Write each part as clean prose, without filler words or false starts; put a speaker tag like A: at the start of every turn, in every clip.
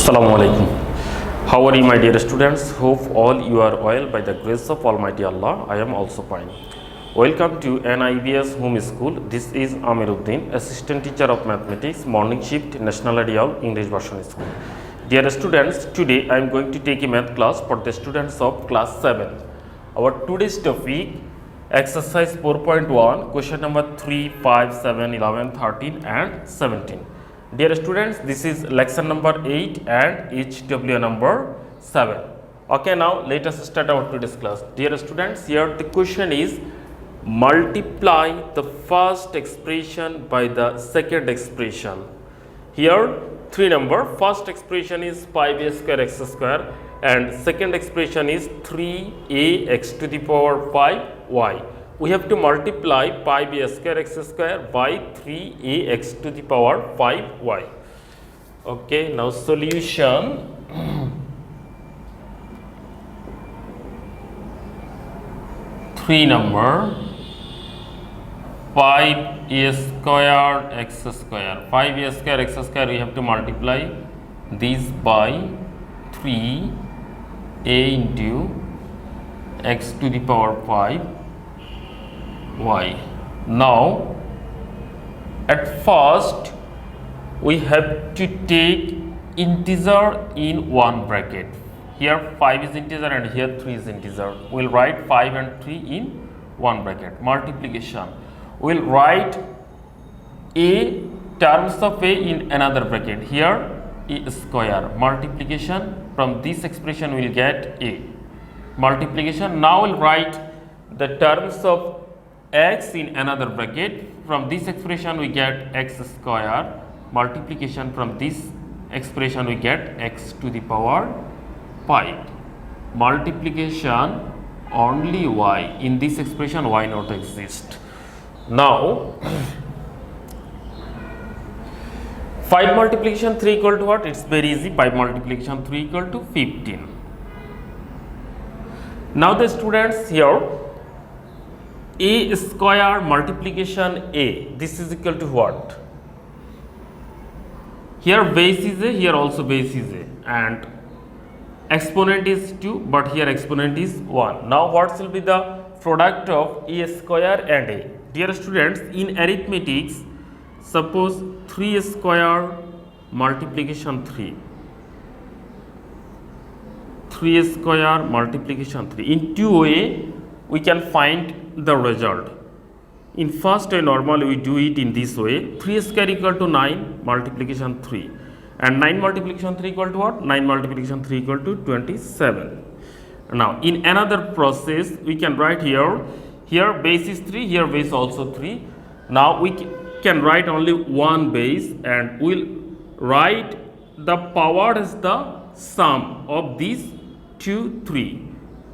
A: Assalamu alaikum. How are you, my dear students? Hope all you are well by the grace of Almighty Allah. I am also fine. Welcome to NIBS Home School. This is Amir Uddin, Assistant Teacher of Mathematics, Morning Shift, National Ideal English Version School. Dear students, today I am going to take a math class for the students of class 7. Our today's topic, exercise 4.1, question number 3, 5, 7, 11, 13 and 17. Dear students, this is lesson number 8 and HW number 7. Okay, now let us start our today's class. Dear students, here the question is multiply the first expression by the second expression. Here three number, first expression is 5a square x square and second expression is 3ax to the power 5y. We have to multiply 5a square x square by 3ax to the power 5y. Okay, now solution. 3 number, 5a square x square. 5a square x square we have to multiply this by 3a into x to the power 5 y. Now at first we have to take integer in one bracket. Here 5 is integer and here 3 is integer. We will write 5 and 3 in one bracket. Multiplication, we will write a terms of a in another bracket. Here a square. Multiplication, from this expression we will get a. Multiplication, now we will write the terms of x in another bracket. From this expression we get x square. Multiplication, from this expression we get x to the power 5. Multiplication, only y. In this expression y not exist. Now 5 multiplication 3 equal to what? It's very easy. 5 multiplication 3 equal to 15. Now the students, here a square multiplication a, this is equal to what? Here base is a, here also base is a, and exponent is 2, but here exponent is 1. Now what will be the product of a square and a? Dear students, in arithmetics, suppose 3 square multiplication 3. 3 square multiplication 3. In two way we can find the result. In first way, normally we do it in this way. 3 square equal to 9 multiplication 3. And 9 multiplication 3 equal to what? 9 multiplication 3 equal to 27. Now in another process we can write here base is 3, here base also 3. Now we can write only one base and we'll write the power as the sum of these 2, 3.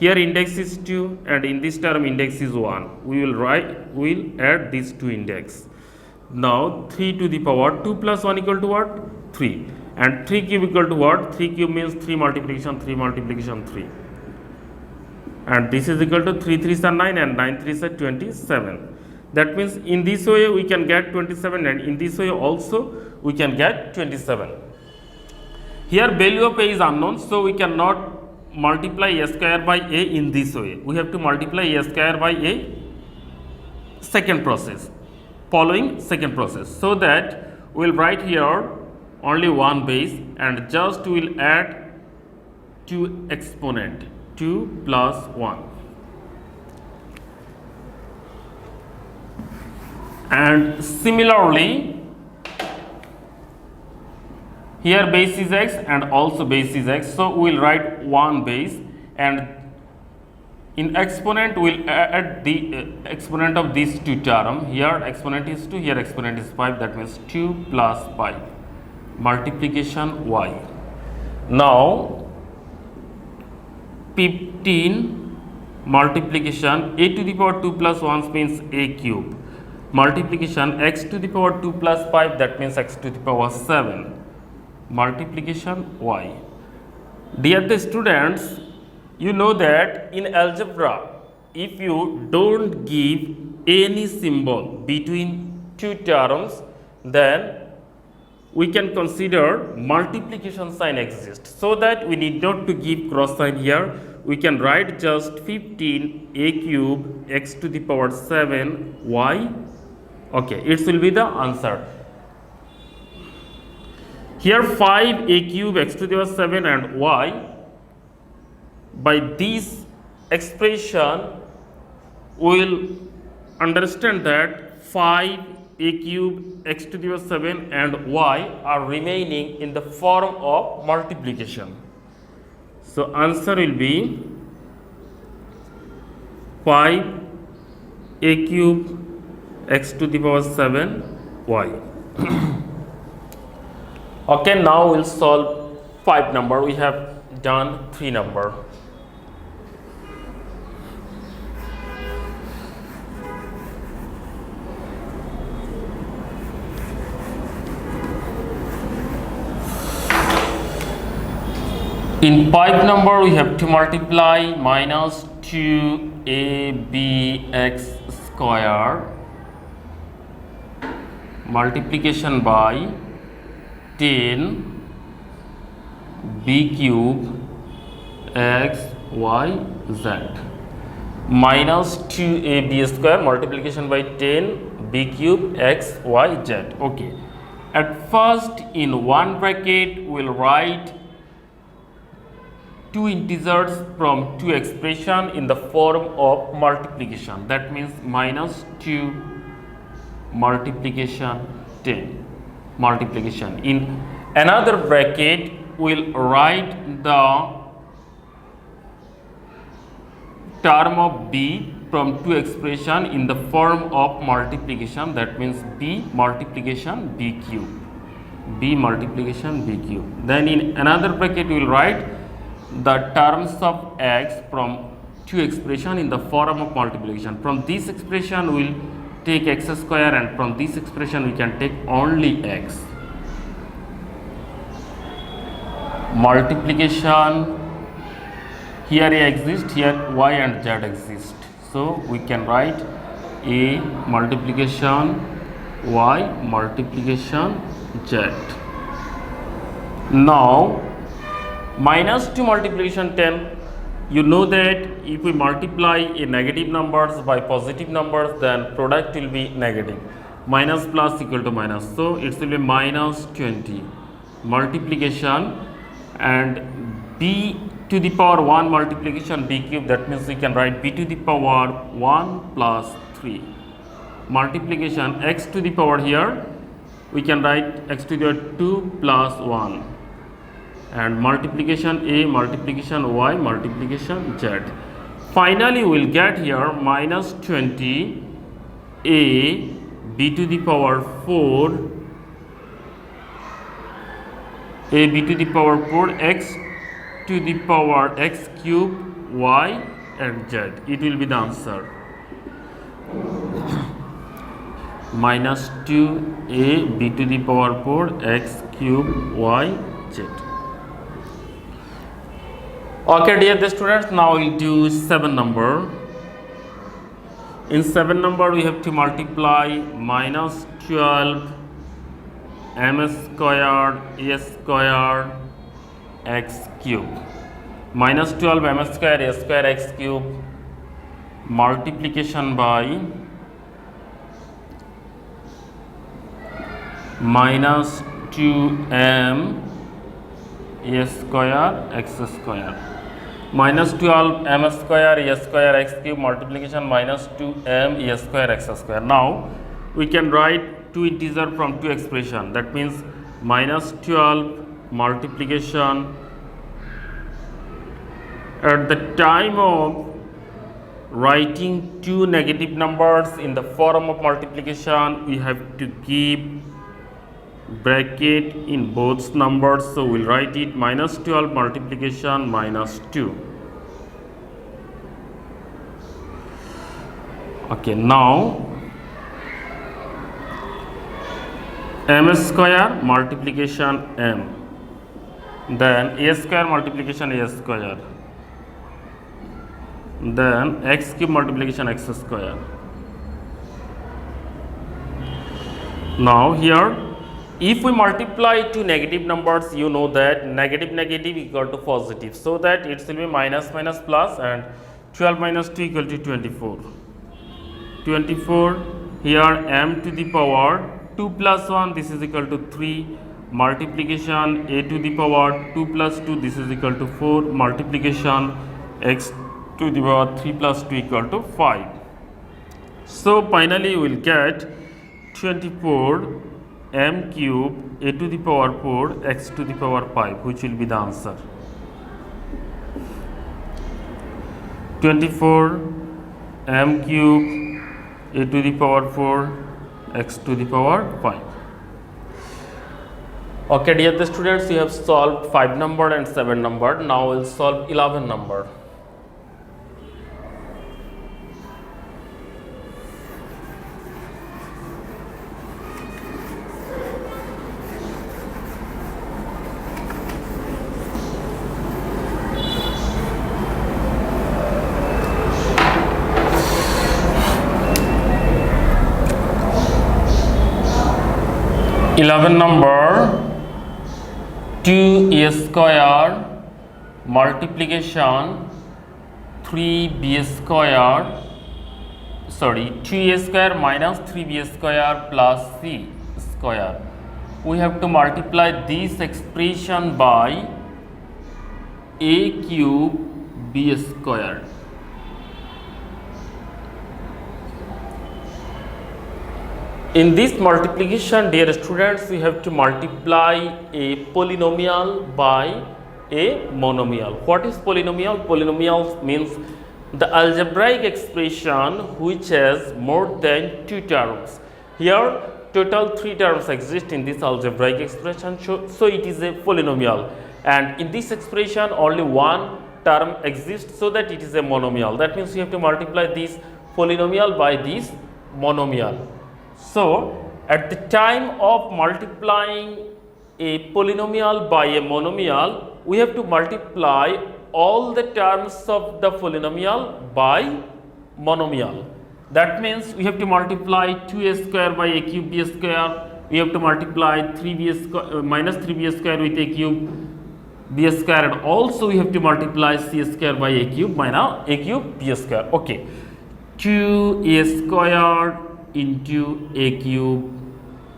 A: Here index is 2 and in this term index is 1. We'll add these two index. Now 3 to the power 2 plus 1 equal to what? 3. And 3 cube equal to what? 3 cube means 3 multiplication 3 multiplication 3. And this is equal to 3 3s are 9 and 9 3s are 27. That means in this way we can get 27 and in this way also we can get 27. Here value of a is unknown, so we cannot multiply a square by a in this way. We have to multiply a square by a second process, following second process. So that we will write here only one base and just we will add 2 exponent, 2 plus 1. And similarly, here base is x and also base is x, so we will write one base and in exponent we will add the exponent of these two terms. Here exponent is 2, here exponent is 5, that means 2 plus 5. Multiplication y. Now 15 multiplication a to the power 2 plus 1 means a cube. Multiplication x to the power 2 plus 5, that means x to the power 7. Multiplication y. Dear the students, you know that in algebra, if you don't give any symbol between two terms, then we can consider multiplication sign exists, so that we need not to give cross sign here. We can write just 15a cube x to the power 7 y. Okay, it will be the answer. Here 5a cube x to the power 7 and y. By this expression, we will understand that 5a cube x to the power 7 and y are remaining in the form of multiplication. So answer will be 5a cube x to the power 7 y. Okay, now we'll solve 5 number. We have done 3 number. In 5 number, we have to multiply minus 2abx square multiplication by 10 b cube x y z minus 2ab square multiplication by 10 b cube x y z. Okay, at first in one bracket we will write two integers from two expression in the form of multiplication. That means minus 2 multiplication 10 multiplication. In another bracket we will write the term of b from two expression in the form of multiplication. That means b multiplication b cube, b multiplication b cube. Then in another bracket we will write the terms of x from two expression in the form of multiplication. From this expression we will take x square, and from this expression we can take only x. Multiplication, here a exists, here y and z exist. So we can write a multiplication y multiplication z. Now minus 2 multiplication 10, you know that if we multiply a negative numbers by positive numbers, then product will be negative. Minus plus equal to minus, so it will be minus 20 multiplication and b to the power 1 multiplication b cube. That means we can write b to the power 1 plus 3 multiplication x to the power, here we can write x to the power 2 plus 1, and multiplication a multiplication y multiplication z. Finally we will get here minus 20 a b to the power 4 a b to the power 4 x to the power x cube y and z. It will be the answer. Minus 2 a b to the power 4 x cube y z. Okay, dear students, now we will do 7 number. In 7 number we have to multiply minus 12 m square a square x cube minus 12 m square a square x cube multiplication by minus 2m a square x square minus 12 m square a square x cube multiplication minus 2m a square x square. Now we can write two integer from two expression. That means minus 12 multiplication. At the time of writing two negative numbers in the form of multiplication, we have to keep bracket in both numbers. So we'll write it minus 12 multiplication minus 2. Okay, now m square multiplication m, then a square multiplication a square, then x cube multiplication x square. Now here If we multiply two negative numbers, you know that negative negative equal to positive, so that it will be minus minus plus, and 12 minus 2 equal to 24. 24, here m to the power 2 plus 1, this is equal to 3, multiplication a to the power 2 plus 2, this is equal to 4, multiplication x to the power 3 plus 2 equal to 5. So finally you will get 24 m cube a to the power 4 x to the power 5, which will be the answer. 24 m cube a to the power 4 x to the power 5. Okay, dear students, you have solved 5 number and 7 number. Now we'll solve 11 number. Number 2a square multiplication 3b square, 2a square minus 3b square plus c square. We have to multiply this expression by a cube b square. In this multiplication, dear students, we have to multiply a polynomial by a monomial. What is polynomial? Polynomial means the algebraic expression which has more than 2 terms. Here total 3 terms exist in this algebraic expression, so it is a polynomial, and in this expression only one term exists, so that it is a monomial. That means you have to multiply this polynomial by this monomial. So at the time of multiplying a polynomial by a monomial, we have to multiply all the terms of the polynomial by monomial. That means we have to multiply 2a square by a cube b square, we have to multiply 3b square minus 3b square with a cube b square, and also we have to multiply c square by a cube minus a cube b square. Okay, 2a square into a cube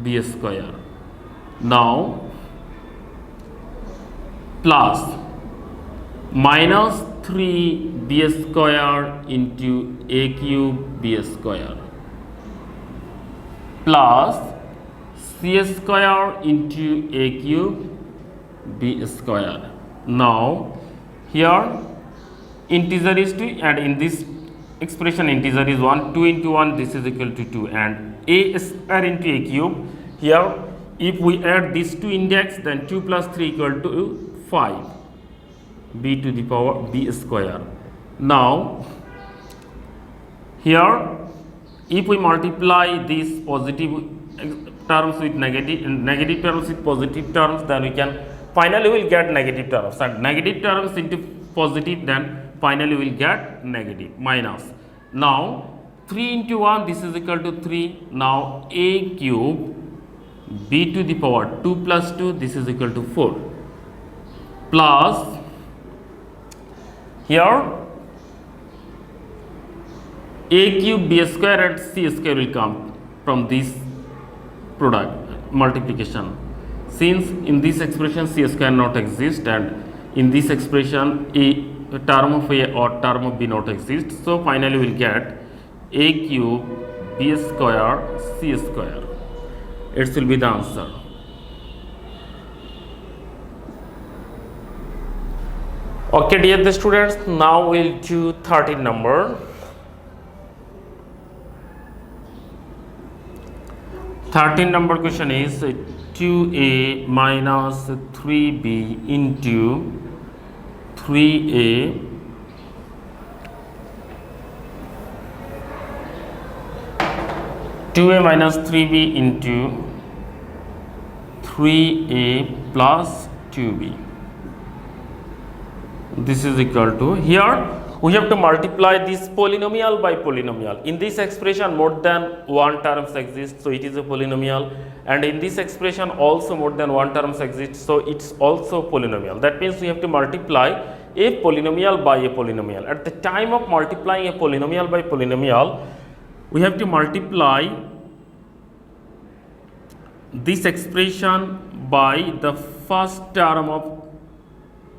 A: b square. Now plus minus 3b square into a cube b square plus c square into a cube b square. Now here integer is 2, and in this expression integer is 1, 2 into 1, this is equal to 2, and a square into a cube. Here if we add these two index, then 2 plus 3 equal to 5, b to the power b square. Now here if we multiply these positive terms with negative terms with positive terms, then we can finally will get negative terms, and negative terms into positive, then finally we will get negative minus. Now 3 into 1, this is equal to 3. Now a cube b to the power 2 plus 2, this is equal to 4, plus here a cube b square and c square will come from this product multiplication. Since in this expression c square not exist, and in this expression a term of a or term of b not exist, so finally we will get a cube b square c square. It will be the answer. Okay, dear students, now we will do 13 number. 13 number question is 2a minus 3b into 3a minus 3b into 3a plus 2b. This is equal to, here we have to multiply this polynomial by polynomial. In this expression more than one terms exists, so it is a polynomial, and in this expression also more than one terms exists, so it's also polynomial. That means we have to multiply a polynomial by a polynomial. At the time of multiplying a polynomial by polynomial, we have to multiply this expression by the first term of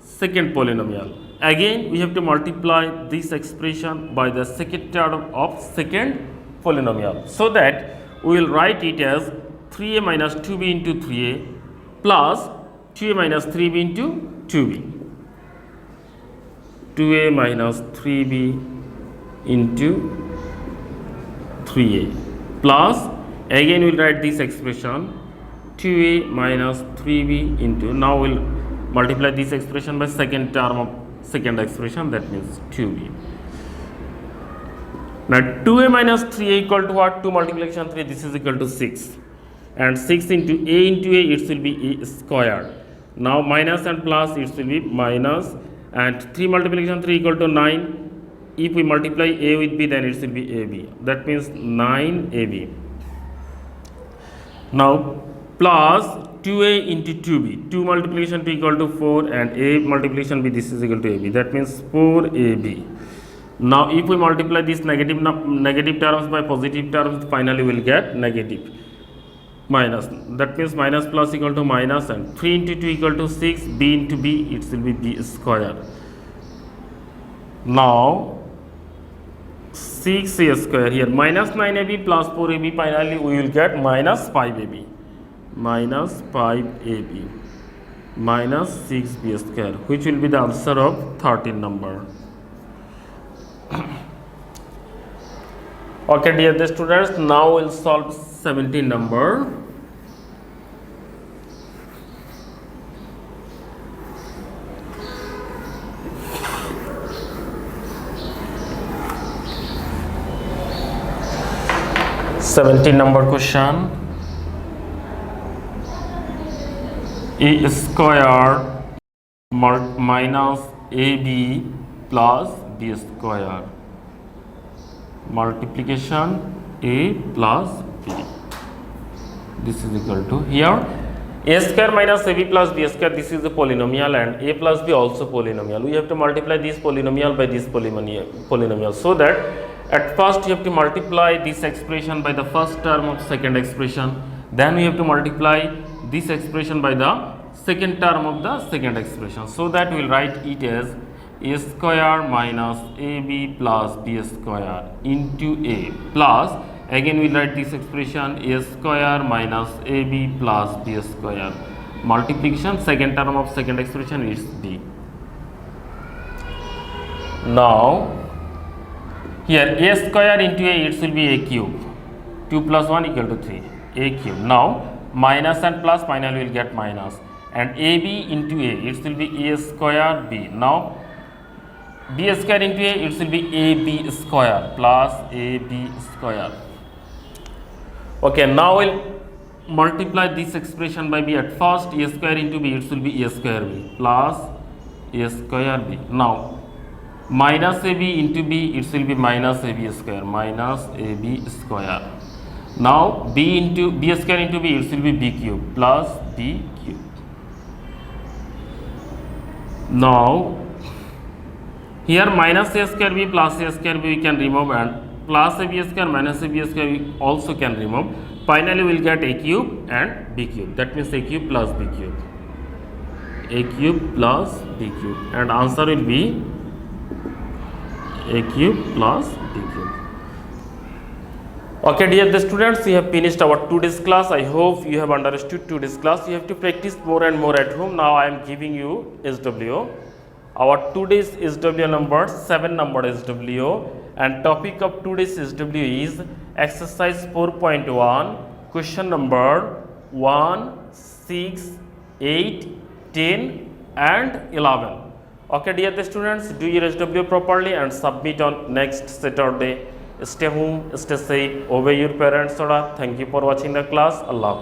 A: second polynomial. Again, we have to multiply this expression by the second term of second polynomial, so that we will write it as 3a minus 2b into 3a plus 2a minus 3b into 2b. 2a minus 3b into 3a plus, again we will write this expression 2a minus 3b into, now we will multiply this expression by second term of second expression, that means 2b. Now 2a minus 3a equal to what? 2 multiplication 3, this is equal to 6, and 6 into a, it will be a square. Now minus and plus, it will be minus, and 3 multiplication 3 equal to 9. If we multiply a with b, then it will be ab, that means 9ab. Now plus 2a into 2b, 2 multiplication 2 equal to 4, and a multiplication b, this is equal to ab, that means 4ab. Now if we multiply these negative terms by positive terms, finally we will get negative. Minus, that means minus plus equal to minus, and 3 into 2 equal to 6, b into b, it will be b square. Now 6a square here, minus 9ab plus 4ab, finally we will get minus 5ab. Minus 5ab minus 6b square, which will be the answer of 13 number. Okay, dear students, now we'll solve 17 number. Number question. A square minus ab plus b square, multiplication a plus b, this is equal to, here a square minus ab plus b square, this is a polynomial, and a plus b also polynomial. We have to multiply this polynomial by this polynomial, so that at first you have to multiply this expression by the first term of second expression, then we have to multiply this expression by the second term of the second expression, so that we will write it as a square minus ab plus b square into a plus, again we will write this expression a square minus ab plus b square, multiplication second term of second expression is b. Now here a square into a, it will be a cube, 2 plus 1 equal to 3, a cube. Now minus and plus, finally we will get minus, and ab into a, it will be a square b. Now b square into a, it will be ab square plus ab square. Okay, now we'll multiply this expression by b. At first a square into b, it will be a square b plus a square b. Now minus ab into b, it will be minus ab square, minus ab square. Now b square into b, it will be b cube plus b cube. Now here minus a square b plus a square b we can remove, and plus ab square minus ab square we also can remove. Finally we will get a cube and b cube, that means a cube plus b cube, a cube plus b cube, and answer will be a cube plus b cube. Okay, dear students, we have finished our today's class. I hope you have understood today's class. You have to practice more and more at home. Now I am giving you SW. Our today's SW number 7 number SW, and topic of today's SW is exercise 4.1, question number 1, 6, 8, 10 and 11. Okay, dear students, do your SW properly and submit on next Saturday. Stay home, stay safe, obey your parents. Thank you for watching the class. Allah.